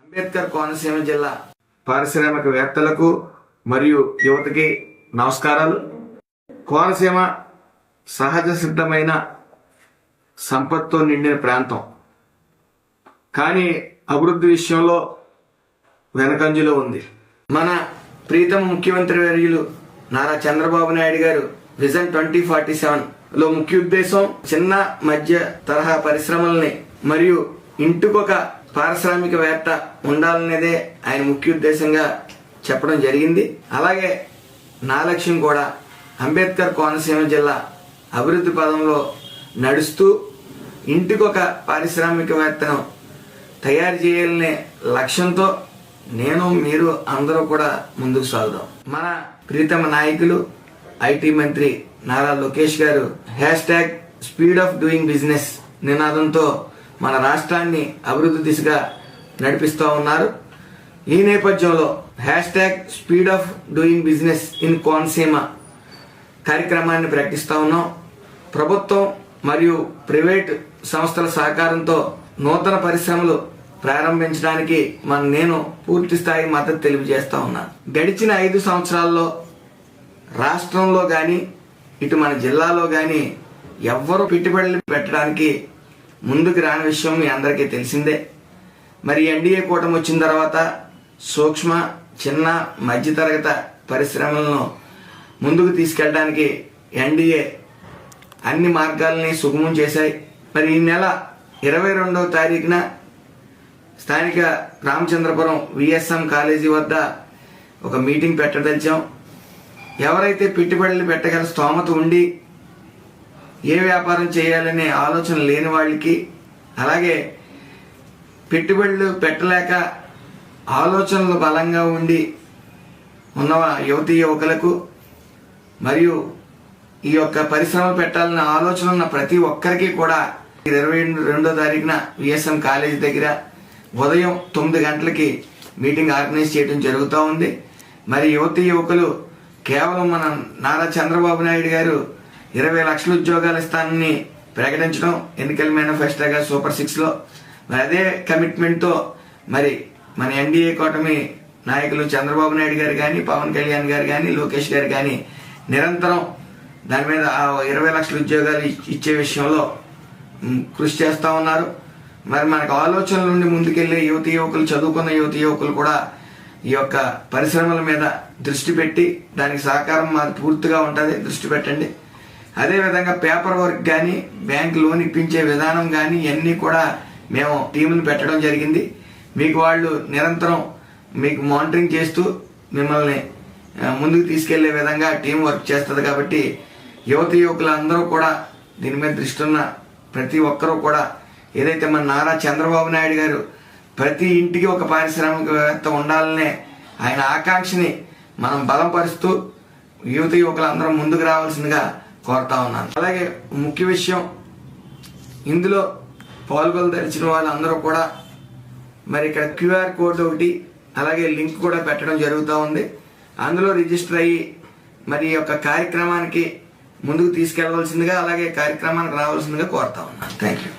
అంబేద్కర్ కోనసీమ జిల్లా పారిశ్రామికవేత్తలకు మరియు యువతకి నమస్కారాలు. కోనసీమ సహజ సిద్ధమైన సంపత్తో నిండిన ప్రాంతం, కానీ అభివృద్ధి విషయంలో వెనకంజలో ఉంది. మన ప్రీతమ ముఖ్యమంత్రి వర్యులు నారా చంద్రబాబు నాయుడు గారు విజన్ 2047 లో ముఖ్య ఉద్దేశం చిన్న మధ్య తరహా పరిశ్రమల్ని మరియు ఇంటికొక పారిశ్రామికవేత్త ఉండాలనేదే ఆయన ముఖ్య ఉద్దేశంగా చెప్పడం జరిగింది. అలాగే నా లక్ష్యం కూడా అంబేద్కర్ కోనసీమ జిల్లా అభివృద్ధి పదంలో నడుస్తూ ఇంటికొక పారిశ్రామికవేత్తను తయారు చేయాలనే లక్ష్యంతో నేను మీరు అందరూ కూడా ముందుకు సాగుదాం. మన ప్రీతమ నాయకులు ఐటీ మంత్రి నారా లోకేష్ గారు #స్పీడ్ ఆఫ్ డూయింగ్ బిజినెస్ నినాదంతో మన రాష్ట్రాన్ని అభివృద్ధి దిశగా నడిపిస్తూ ఉన్నారు. ఈ నేపథ్యంలో #speed of doing business in Konaseema కార్యక్రమాన్ని ప్రకటిస్తూ ఉన్నాం. ప్రభుత్వం మరియు ప్రైవేట్ సంస్థల సహకారంతో నూతన పరిశ్రమలు ప్రారంభించడానికి నేను పూర్తి స్థాయి మద్దతు తెలియజేస్తా ఉన్నాను. గడిచిన 5 సంవత్సరాల్లో రాష్ట్రంలో కానీ ఇటు మన జిల్లాలో కానీ ఎవ్వరూ పెట్టుబడులు పెట్టడానికి ముందుకు రాని విషయం మీ అందరికీ తెలిసిందే. మరి ఎన్డీఏ కూటమి వచ్చిన తర్వాత సూక్ష్మ చిన్న మధ్యతరగతి పరిశ్రమలను ముందుకు తీసుకెళ్ళడానికి ఎన్డీఏ అన్ని మార్గాలని సుగమం చేశాయి. మరి ఈ నెల 22వ తారీఖున స్థానిక రామచంద్రపురం విఎస్ఎం కాలేజీ వద్ద ఒక మీటింగ్ పెట్టదలిచాం. ఎవరైతే పెట్టుబడులు పెట్టగల స్తోమత ఉండి ఏ వ్యాపారం చేయాలనే ఆలోచన లేని వాళ్ళకి, అలాగే పెట్టుబడులు పెట్టలేక ఆలోచనలు బలంగా ఉండి ఉన్న యువతీ యువకులకు మరియు ఈ యొక్క పరిశ్రమలు పెట్టాలన్న ఆలోచన ఉన్న ప్రతి ఒక్కరికి కూడా 22వ తారీఖున విఎస్ఎం కాలేజీ దగ్గర ఉదయం 9 గంటలకి మీటింగ్ ఆర్గనైజ్ చేయడం జరుగుతూ ఉంది. మరి యువతీ యువకులు కేవలం మన నారా చంద్రబాబు నాయుడు గారు 20 లక్షల ఉద్యోగాలు ఇస్తానని ప్రకటించడం ఎన్నికల మేనిఫెస్టోగా సూపర్ 6లో, మరి అదే కమిట్మెంట్తో మరి మన ఎన్డీఏ కూటమి నాయకులు చంద్రబాబు నాయుడు గారు కానీ, పవన్ కళ్యాణ్ గారు కానీ, లోకేష్ గారు కానీ నిరంతరం దాని మీద 20 లక్షల ఉద్యోగాలు ఇచ్చే విషయంలో కృషి చేస్తూ ఉన్నారు. మరి మనకు ఆలోచనల నుండి ముందుకెళ్లే యువతీ యువకులు, చదువుకున్న యువతీ యువకులు కూడా ఈ యొక్క పరిశ్రమల మీద దృష్టి పెట్టి దానికి సహకారం మాకు పూర్తిగా ఉంటుంది, దృష్టి పెట్టండి. అదేవిధంగా పేపర్ వర్క్ కానీ, బ్యాంక్ లోన్ ఇప్పించే విధానం కానీ ఇవన్నీ కూడా మేము టీంని పెట్టడం జరిగింది. మీకు వాళ్ళు నిరంతరం మీకు మానిటరింగ్ చేస్తూ మిమ్మల్ని ముందుకు తీసుకెళ్లే విధంగా టీం వర్క్ చేస్తుంది. కాబట్టి యువతీ యువకులు అందరూ కూడా దీని మీద దృష్టి ఉన్న ప్రతి ఒక్కరూ కూడా ఏదైతే మన నారా చంద్రబాబు నాయుడు గారు ప్రతి ఇంటికి ఒక పారిశ్రామికవేత్త ఉండాలనే ఆయన ఆకాంక్షని మనం బలపరుస్తూ యువతీ యువకులు అందరం ముందుకు రావాల్సిందిగా కోరుతా ఉన్నాను. అలాగే ముఖ్య విషయం, ఇందులో పాల్గొనదలిచిన వాళ్ళందరూ కూడా మరి ఇక్కడ QR కోడ్ ఒకటి అలాగే లింక్ కూడా పెట్టడం జరుగుతూ ఉంది. అందులో రిజిస్టర్ అయ్యి మరి ఈ యొక్క కార్యక్రమానికి ముందుకు తీసుకెళ్లవలసిందిగా, అలాగే కార్యక్రమానికి రావాల్సిందిగా కోరుతా ఉన్నాను. Thank you.